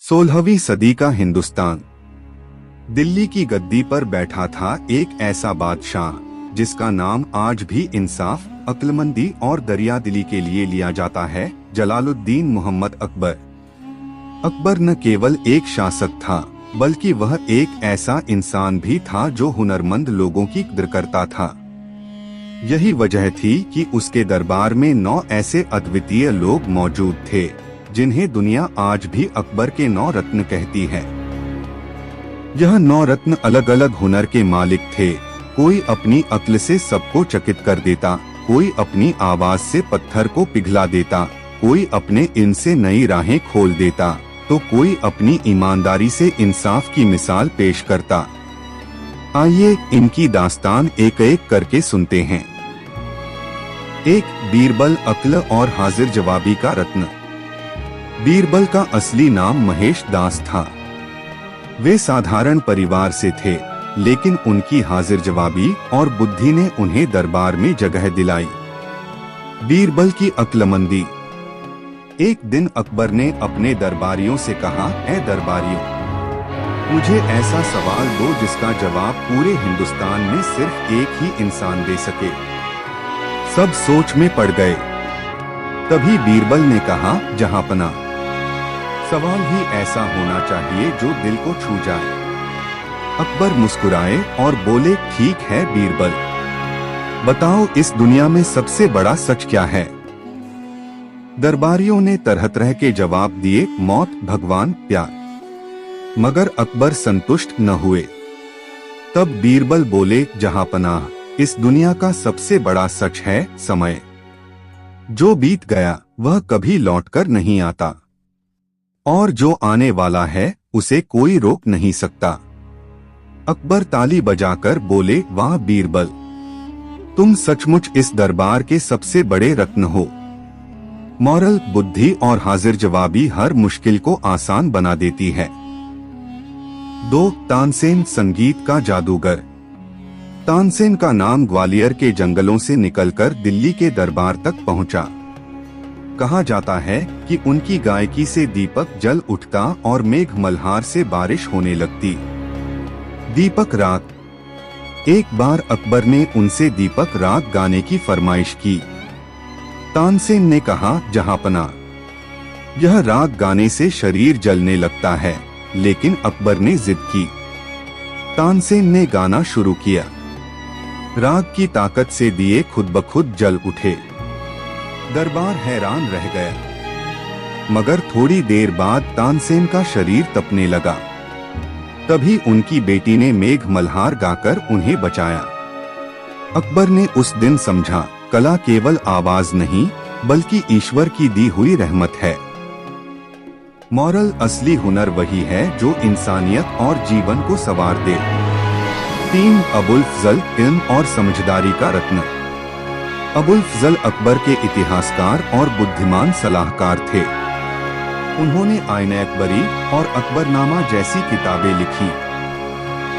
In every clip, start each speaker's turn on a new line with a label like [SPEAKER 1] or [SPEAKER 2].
[SPEAKER 1] 16वीं सदी का हिंदुस्तान। दिल्ली की गद्दी पर बैठा था एक ऐसा बादशाह जिसका नाम आज भी इंसाफ, अक्लमंदी और दरियादिली के लिए लिया जाता है, जलालुद्दीन मोहम्मद अकबर। अकबर न केवल एक शासक था बल्कि वह एक ऐसा इंसान भी था जो हुनरमंद लोगों की कद्र करता था। यही वजह थी कि उसके दरबार में 9 ऐसे अद्वितीय लोग मौजूद थे जिन्हें दुनिया आज भी अकबर के 9 रत्न कहती है। यह 9 रत्न अलग अलग हुनर के मालिक थे। कोई अपनी अक्ल से सबको चकित कर देता, कोई अपनी आवाज से पत्थर को पिघला देता, कोई अपने इल्म से नई राहें खोल देता, तो कोई अपनी ईमानदारी से इंसाफ की मिसाल पेश करता। आइए इनकी दास्तान एक एक करके सुनते हैं। 1. बीरबल, अक्ल और हाजिर जवाबी का रत्न। बीरबल का असली नाम महेश दास था। वे साधारण परिवार से थे, लेकिन उनकी हाजिर जवाबी और बुद्धि ने उन्हें दरबार में जगह दिलाई। बीरबल की अक्लमंदी। एक दिन अकबर ने अपने दरबारियों से कहा, ऐ दरबारियों, मुझे ऐसा सवाल दो जिसका जवाब पूरे हिंदुस्तान में सिर्फ एक ही इंसान दे सके। सब सोच में पड़ गए। तभी बीरबल ने कहा, जहांपना, सवाल ही ऐसा होना चाहिए जो दिल को छू जाए। अकबर मुस्कुराए और बोले, ठीक है बीरबल, बताओ इस दुनिया में सबसे बड़ा सच क्या है। दरबारियों ने तरह तरह के जवाब दिए, मौत, भगवान, प्यार। मगर अकबर संतुष्ट न हुए। तब बीरबल बोले, जहांपनाह, इस दुनिया का सबसे बड़ा सच है समय। जो बीत गया वह कभी लौटकर नहीं आता, और जो आने वाला है उसे कोई रोक नहीं सकता। अकबर ताली बजाकर बोले, वाह बीरबल, तुम सचमुच इस दरबार के सबसे बड़े रत्न हो। मॉरल, बुद्धि और हाजिर जवाबी हर मुश्किल को आसान बना देती है। 2. तानसेन, संगीत का जादूगर। तानसेन का नाम ग्वालियर के जंगलों से निकलकर दिल्ली के दरबार तक पहुंचा। कहा जाता है कि उनकी गायकी से दीपक जल उठता और मेघ मल्हार से बारिश होने लगती। दीपक राग। एक बार अकबर ने उनसे दीपक राग गाने की फरमाइश की। तानसेन ने कहा, जहांपना, यह राग गाने से शरीर जलने लगता है, लेकिन अकबर ने जिद की। तानसेन ने गाना शुरू किया। राग की ताकत से दिए खुद ब खुद जल उठे। दरबार हैरान रह गया। मगर थोड़ी देर बाद तानसेन का शरीर तपने लगा। तभी उनकी बेटी ने मेघ मल्हार गाकर उन्हें बचाया। अकबर ने उस दिन समझा, कला केवल आवाज नहीं बल्कि ईश्वर की दी हुई रहमत है। मॉरल, असली हुनर वही है जो इंसानियत और जीवन को संवार दे। 3. अबुल फजल, इल्म और समझदारी का रत्न। अबुल फजल अकबर के इतिहासकार और बुद्धिमान सलाहकार थे। उन्होंने आईने अकबरी और अकबरनामा जैसी किताबें लिखी।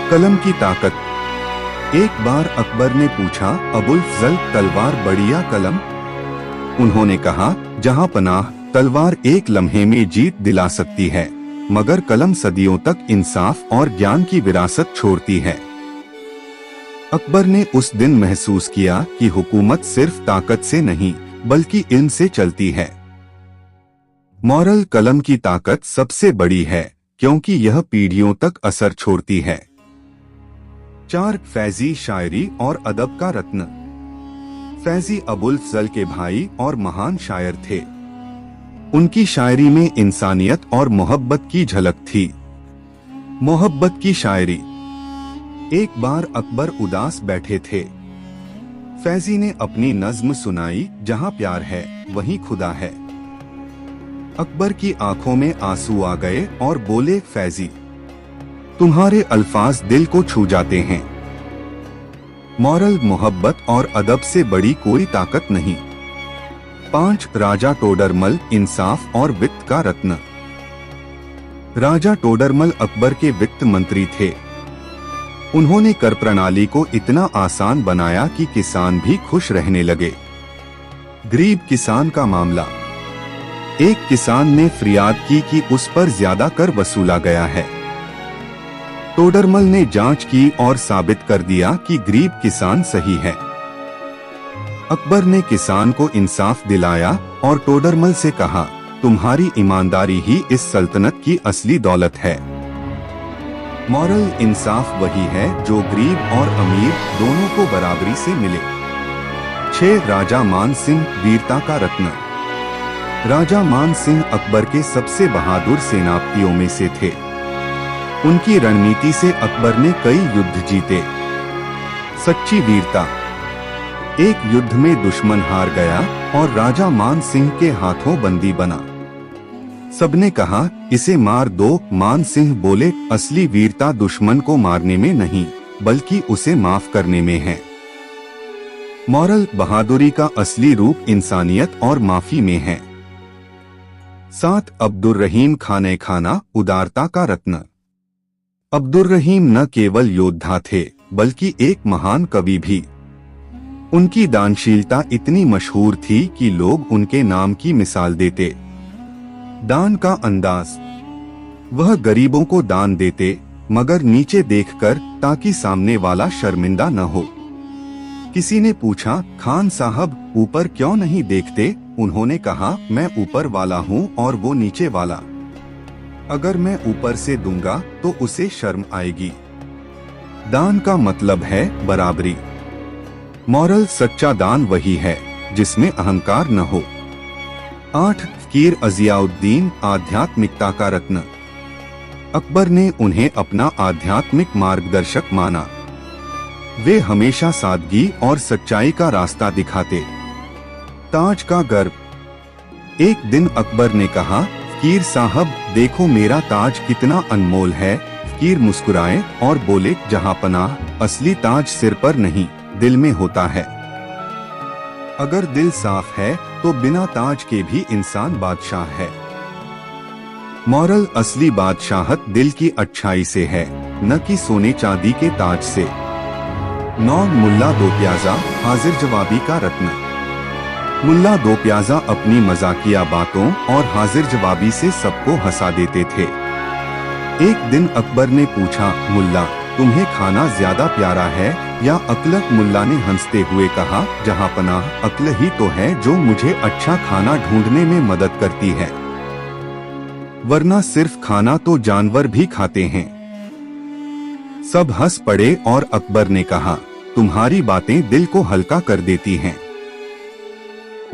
[SPEAKER 1] कलम की ताकत। एक बार अकबर ने पूछा, अबुल फजल, तलवार बड़ी या कलम? उन्होंने कहा, जहांपनाह, तलवार एक लम्हे में जीत दिला सकती है, मगर कलम सदियों तक इंसाफ और ज्ञान की विरासत छोड़ती है। अकबर ने उस दिन महसूस किया कि हुकूमत सिर्फ ताकत से नहीं बल्कि इल्म से चलती है। मॉरल, कलम की ताकत सबसे बड़ी है क्योंकि यह पीढ़ियों तक असर छोड़ती है। 4. फैजी, शायरी और अदब का रत्न। फैजी अबुल फजल के भाई और महान शायर थे। उनकी शायरी में इंसानियत और मोहब्बत की झलक थी। मोहब्बत की शायरी। एक बार अकबर उदास बैठे थे। फैजी ने अपनी नज्म सुनाई, जहां प्यार है वहीं खुदा है। अकबर की आंखों में आंसू आ गए और बोले, फैजी, तुम्हारे अल्फाज दिल को छू जाते हैं। मॉरल, मोहब्बत और अदब से बड़ी कोई ताकत नहीं। 5. राजा टोडरमल, इंसाफ और वित्त का रत्न। राजा टोडरमल अकबर के वित्त मंत्री थे। उन्होंने कर प्रणाली को इतना आसान बनाया कि किसान भी खुश रहने लगे। गरीब किसान का मामला। एक किसान ने फरियाद की कि उस पर ज्यादा कर वसूला गया है। टोडरमल ने जांच की और साबित कर दिया कि गरीब किसान सही है। अकबर ने किसान को इंसाफ दिलाया और टोडरमल से कहा, तुम्हारी ईमानदारी ही इस सल्तनत की असली दौलत है। मॉरल इंसाफ वही है जो गरीब और अमीर दोनों को बराबरी से मिले। 6 राजा मान सिंह वीरता का रत्न। राजा मान सिंह अकबर के सबसे बहादुर सेनापतियों में से थे। उनकी रणनीति से अकबर ने कई युद्ध जीते। सच्ची वीरता। एक युद्ध में दुश्मन हार गया और राजा मान सिंह के हाथों बंदी बना। सबने कहा, इसे मार दो। मान सिंह बोले, असली वीरता दुश्मन को मारने में नहीं बल्कि उसे माफ करने में है। मॉरल बहादुरी का असली रूप इंसानियत और माफी में है। 7 अब्दुर्रहीम खाने खाना उदारता का रत्न। अब्दुर्रहीम न केवल योद्धा थे बल्कि एक महान कवि भी। उनकी दानशीलता इतनी मशहूर थी कि लोग उनके नाम की मिसाल देते। दान का अंदाज। वह गरीबों को दान देते मगर नीचे देखकर, ताकि सामने वाला शर्मिंदा न हो। किसी ने पूछा, खान साहब ऊपर क्यों नहीं देखते? उन्होंने कहा, मैं ऊपर वाला हूँ और वो नीचे वाला। अगर मैं ऊपर से दूंगा तो उसे शर्म आएगी। दान का मतलब है बराबरी। मॉरल सच्चा दान वही है जिसमें अहंकार न हो। 8 फकीर अज़ियाउद्दीन आध्यात्मिकता का रत्न। अकबर ने उन्हें अपना आध्यात्मिक मार्गदर्शक माना। वे हमेशा सादगी और सच्चाई का रास्ता दिखाते। ताज का गर्व। एक दिन अकबर ने कहा, फकीर साहब देखो मेरा ताज कितना अनमोल है। फकीर मुस्कुराए और बोले, जहांपनाह, असली ताज सिर पर नहीं दिल में होता है। अगर दिल साफ है तो बिना ताज के भी इंसान बादशाह है। मॉरल असली बादशाहत दिल की अच्छाई से है, न कि सोने चांदी के ताज से। 9 मुल्ला दो प्याजा हाजिर जवाबी का रत्न। मुल्ला दो प्याजा अपनी मजाकिया बातों और हाजिर जवाबी से सबको हंसा देते थे। एक दिन अकबर ने पूछा, मुल्ला तुम्हें खाना ज्यादा प्यारा है या अक्ल? मुल्ला ने हंसते हुए कहा, जहांपनाह, अक्ल ही तो है जो मुझे अच्छा खाना ढूंढने में मदद करती है, वरना सिर्फ खाना तो जानवर भी खाते हैं। सब हंस पड़े और अकबर ने कहा, तुम्हारी बातें दिल को हल्का कर देती हैं।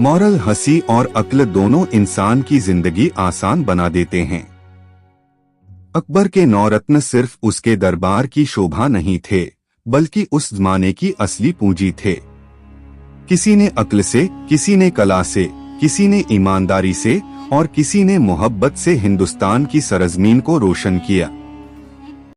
[SPEAKER 1] मॉरल हंसी और अक्ल दोनों इंसान की जिंदगी आसान बना देते हैं। अकबर के 9 रत्न सिर्फ उसके दरबार की शोभा नहीं थे बल्कि उस जमाने की असली पूंजी थे। किसी ने अक्ल से, किसी ने कला से, किसी ने ईमानदारी से और किसी ने मोहब्बत से हिंदुस्तान की सरजमीन को रोशन किया।